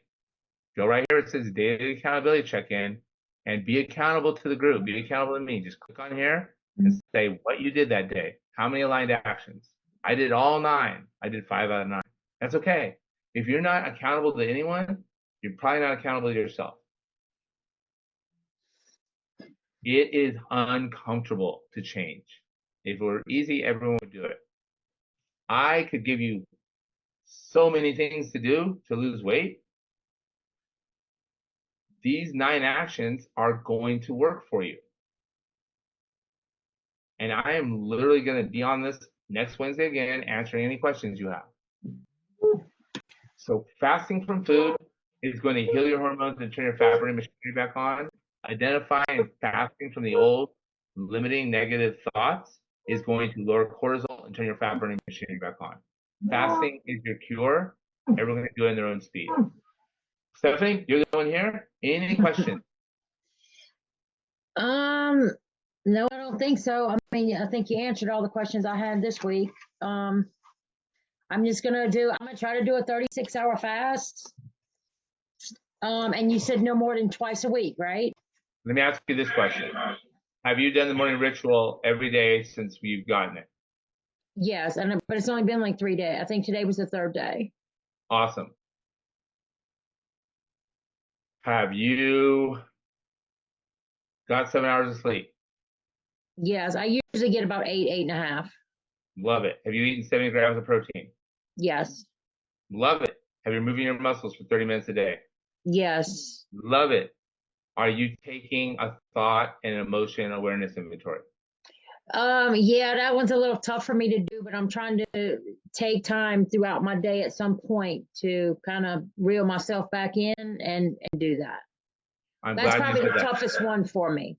go right here, it says daily accountability check-in, and be accountable to the group, be accountable to me. Just click on here and say what you did that day. How many aligned actions? I did all 9. I did 5 out of 9. That's okay. If you're not accountable to anyone, you're probably not accountable to yourself. It is uncomfortable to change. If it were easy, everyone would do it. I could give you so many things to do to lose weight. These 9 actions are going to work for you. And I am literally going to be on this next Wednesday again, answering any questions you have. So fasting from food is going to heal your hormones and turn your fat burning machinery back on. Identifying fasting from the old limiting negative thoughts is going to lower cortisol and turn your fat burning machinery back on. Fasting is your cure. Everyone can do it in their own speed. Stephanie, you're the one here. Any questions? No, I don't think so. I mean, I think you answered all the questions I had this week. I'm gonna try to do a 36-hour fast. And you said no more than twice a week, right? Let me ask you this question. Have you done the morning ritual every day since you've gotten it? Yes, but it's only been like 3 days. I think today was the third day. Awesome. Have you got 7 hours of sleep? Yes, I usually get about 8.5. Love it. Have you eaten 70 grams of protein? Yes, Love it. Have you been moving your muscles for 30 minutes a day? yes. Love it. Are you taking a thought and emotion awareness inventory? Yeah, that one's a little tough for me to do, but I'm trying to take time throughout my day at some point to kind of reel myself back in and do that. I'm That's glad you probably said the that. toughest one for me.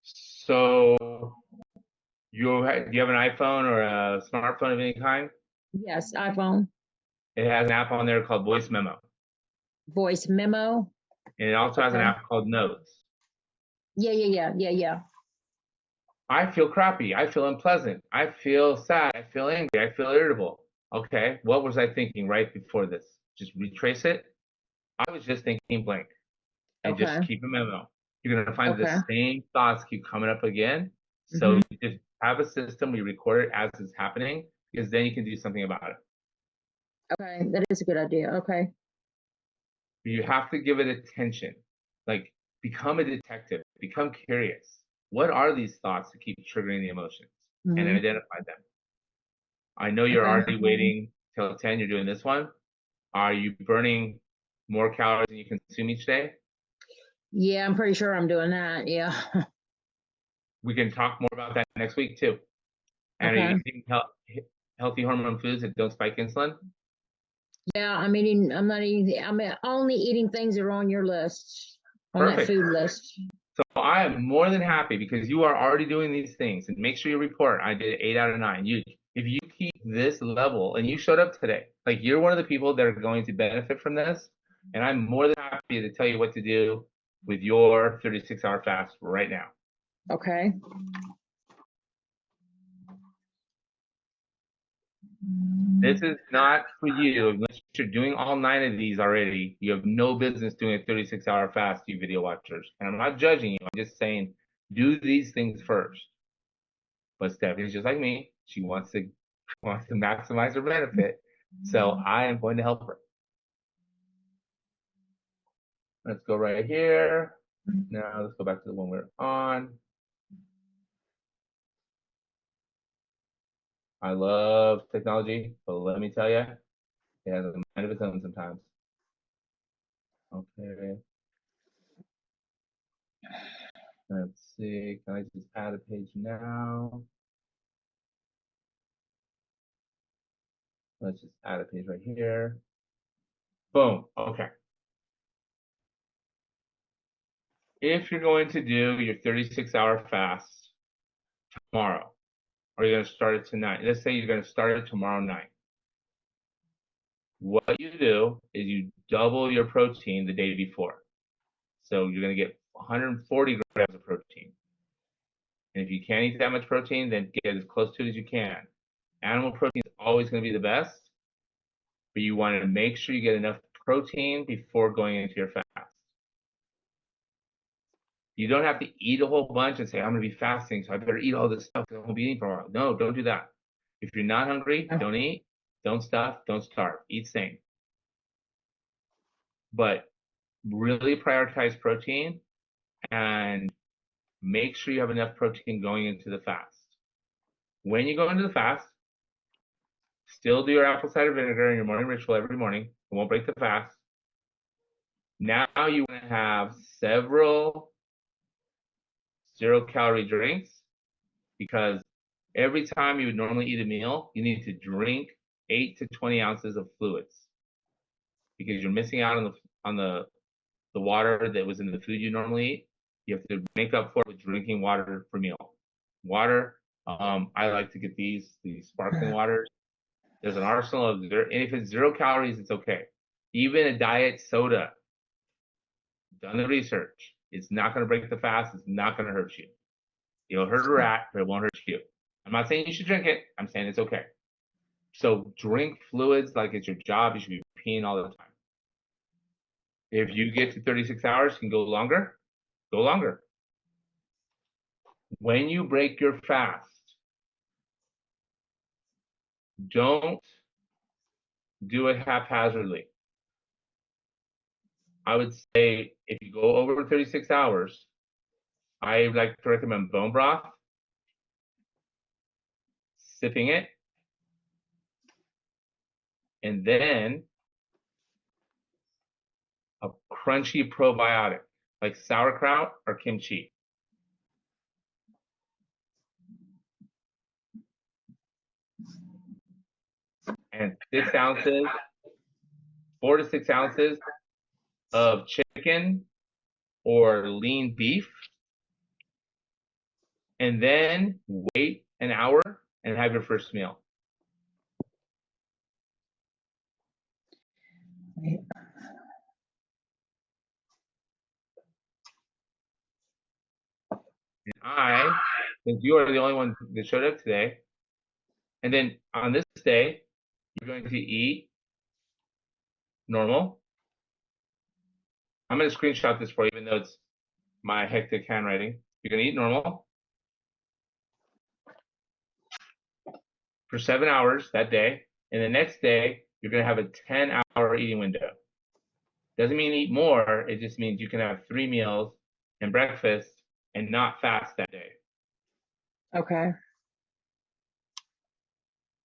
So do you have an iPhone or a smartphone of any kind? Yes, iPhone, It has an app on there called Voice Memo, voice memo. and it also has an Okay. app called Notes. Yeah. I feel crappy. I feel unpleasant. I feel sad. I feel angry. I feel irritable. Okay, what was I thinking right before this? Just retrace it. I was just thinking blank, and just Okay. keep a memo. You're gonna find the Okay. same thoughts keep coming up again. So Hmm. you just have a system where you record it as it's happening, because then you can do something about it. Okay. That is a good idea. Okay. You have to give it attention. Like, become a detective, become curious. What are these thoughts that keep triggering the emotions? And Hmm. identify them. I know you're Okay. already waiting till 10, you're doing this one. Are you burning more calories than you consume each day? Yeah, I'm pretty sure I'm doing that. Yeah. We can talk more about that next week too. And are you Okay. eating healthy hormone foods that don't spike insulin? Yeah, I'm not eating, I'm only eating things that are on your list, on that Perfect. food list. So I am more than happy because you are already doing these things, and make sure you report. I did 8 out of 9. If you keep this level and you showed up today, like, you're one of the people that are going to benefit from this. And I'm more than happy to tell you what to do with your 36-hour fast right now. Okay. This is not for you unless you're doing all 9 of these already. You have no business doing a 36-hour fast, you video watchers. And I'm not judging you. I'm just saying, do these things first. But Stephanie's just like me. She wants to maximize her benefit. So I am going to help her. Let's go right here. Now let's go back to the one we're on. I love technology, but let me tell you, it has a mind of its own sometimes. Okay. Let's see. Can I just add a page now? Let's just add a page right here. Boom. Okay. If you're going to do your 36-hour fast tomorrow, or you're going to start it tonight, let's say you're going to start it tomorrow night. What you do is you double your protein the day before. So you're going to get 140 grams of protein. And if you can't eat that much protein, then get as close to it as you can. Animal protein is always going to be the best, but you want to make sure you get enough protein before going into your fast. You don't have to eat a whole bunch and say, I'm going to be fasting, so I better eat all this stuff because I won't be eating for a while. No, don't do that. If you're not hungry, don't eat, don't stuff, don't starve. Eat sane. But really prioritize protein and make sure you have enough protein going into the fast. When you go into the fast, still do your apple cider vinegar in your morning ritual every morning. It won't break the fast. Now you want to have several 0-calorie drinks, because every time you would normally eat a meal, you need to drink 8 to 20 ounces of fluids, because you're missing out on the water that was in the food you normally eat. You have to make up for it with drinking water for meal. Water, I like to get these sparkling waters. There's an arsenal of zero, and if it's 0 calories, it's okay. Even a diet soda, done the research, it's not going to break the fast. It's not going to hurt you. It'll hurt a rat, but it won't hurt you. I'm not saying you should drink it. I'm saying it's okay. So drink fluids like it's your job. You should be peeing all the time. If you get to 36 hours, you can go longer. Go longer. When you break your fast, don't do it haphazardly. I would say if you go over 36 hours, I like to recommend bone broth, sipping it, and then a crunchy probiotic like sauerkraut or kimchi. And 6 ounces, 4 to 6 ounces of chicken or lean beef, and then wait an hour and have your first meal. And since you are the only one that showed up today, and then on this day, you're going to eat normal. I'm going to screenshot this for you, even though it's my hectic handwriting. You're going to eat normal for 7 hours that day, and the next day, you're going to have a 10-hour eating window. Doesn't mean eat more, it just means you can have 3 meals and breakfast and not fast that day. Okay.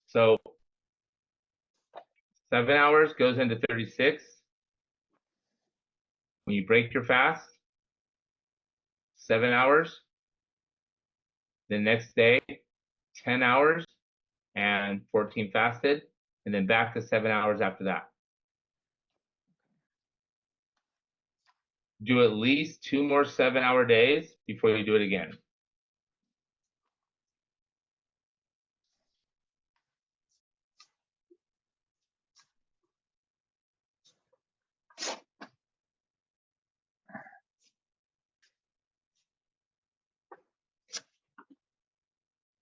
So 7 hours goes into 36. When you break your fast, 7 hours. The next day, 10 hours and 14 fasted, and then back to 7 hours after that. Do at least 2 more 7-hour days before you do it again.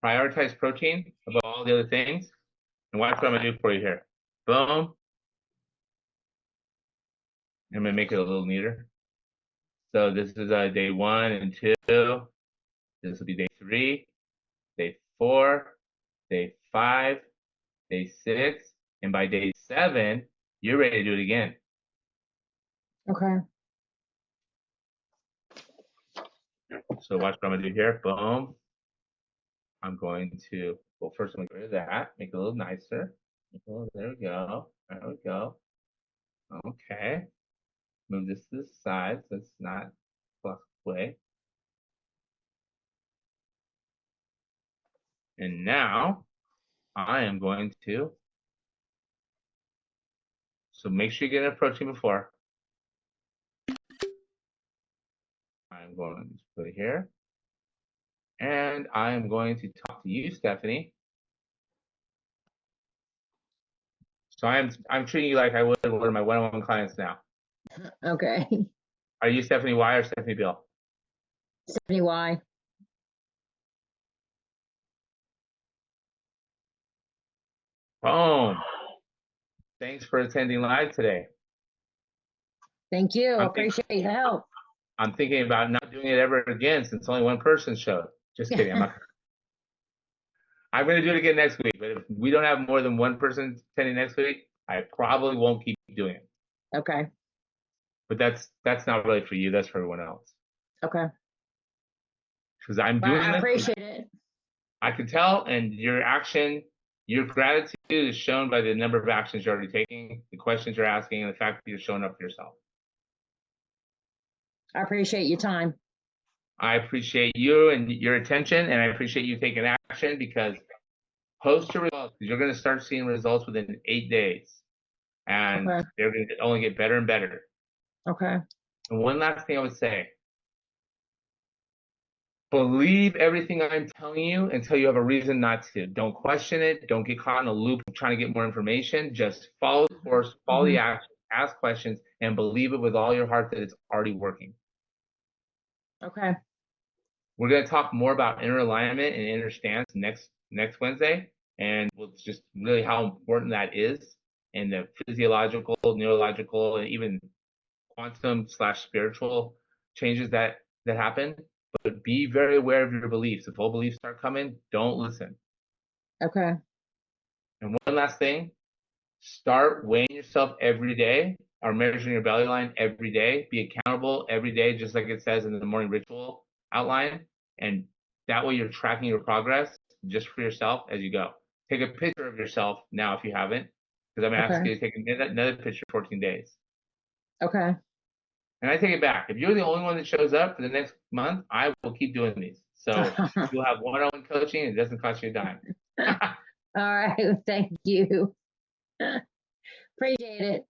Prioritize protein above all the other things. And watch what I'm gonna do for you here. Boom. I'm gonna make it a little neater. So this is day 1 and 2. This will be day 3, day 4, day 5, day 6, and by day 7, you're ready to do it again. Okay. So watch what I'm gonna do here. Boom. I'm going to, well, first I'm gonna get rid of that, make it a little nicer. There we go. There we go. Okay. Move this to the side so it's not blocked away. And now I am going to, so make sure you get enough protein before. I'm going to put it here. And I am going to talk to you, Stephanie. So I'm treating you like I would one of my one-on-one clients now. Okay. Are you Stephanie Y or Stephanie Bill? Stephanie Y. Boom. Thanks for attending live today. Thank you. I appreciate the help. I'm thinking about not doing it ever again since only one person showed. Just kidding. I'm going to do it again next week. But if we don't have more than one person attending next week, I probably won't keep doing it. Okay. But that's not really for you. That's for everyone else. Okay. Because I'm doing I this. appreciate it. I can tell, and your action, your gratitude is shown by the number of actions you're already taking, the questions you're asking, and the fact that you're showing up for yourself. I appreciate your time. I appreciate you and your attention, and I appreciate you taking action because post your results. You're going to start seeing results within 8 days, and Okay. they're going to only get better and better. Okay. And one last thing I would say. Believe everything I'm telling you until you have a reason not to. Don't question it. Don't get caught in a loop of trying to get more information. Just follow the course, follow the action, ask questions, and believe it with all your heart that it's already working. Okay. We're going to talk more about inner alignment and inner stance next Wednesday, and just really how important that is, and the physiological, neurological, and even quantum/spiritual changes that happen. But be very aware of your beliefs. If old beliefs start coming, don't listen. Okay. And one last thing, start weighing yourself every day or measuring your belly line every day. Be accountable every day, just like it says in the morning ritual outline. And that way you're tracking your progress just for yourself as you go. Take a picture of yourself now if you haven't, because I'm going to ask you to take another picture 14 days. Okay. And I take it back. If you're the only one that shows up for the next month, I will keep doing these. So you'll have one-on-one coaching. And it doesn't cost you a dime. All right. Thank you. Appreciate it.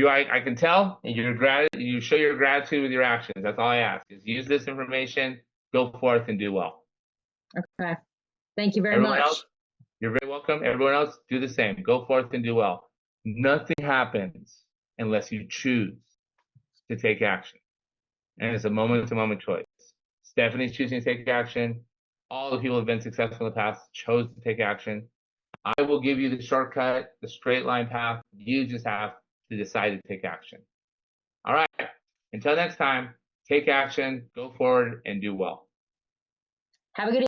I can tell you show your gratitude with your actions. That's all I ask is use this information, go forth and do well. Okay. Thank you very Everyone much. else, you're very welcome. Everyone else, do the same. Go forth and do well. Nothing happens unless you choose to take action. And it's a moment-to-moment choice. Stephanie's choosing to take action. All the people who have been successful in the past chose to take action. I will give you the shortcut, the straight line path. You just have to decide to take action. All right. Until next time, take action, go forward, and do well. Have a good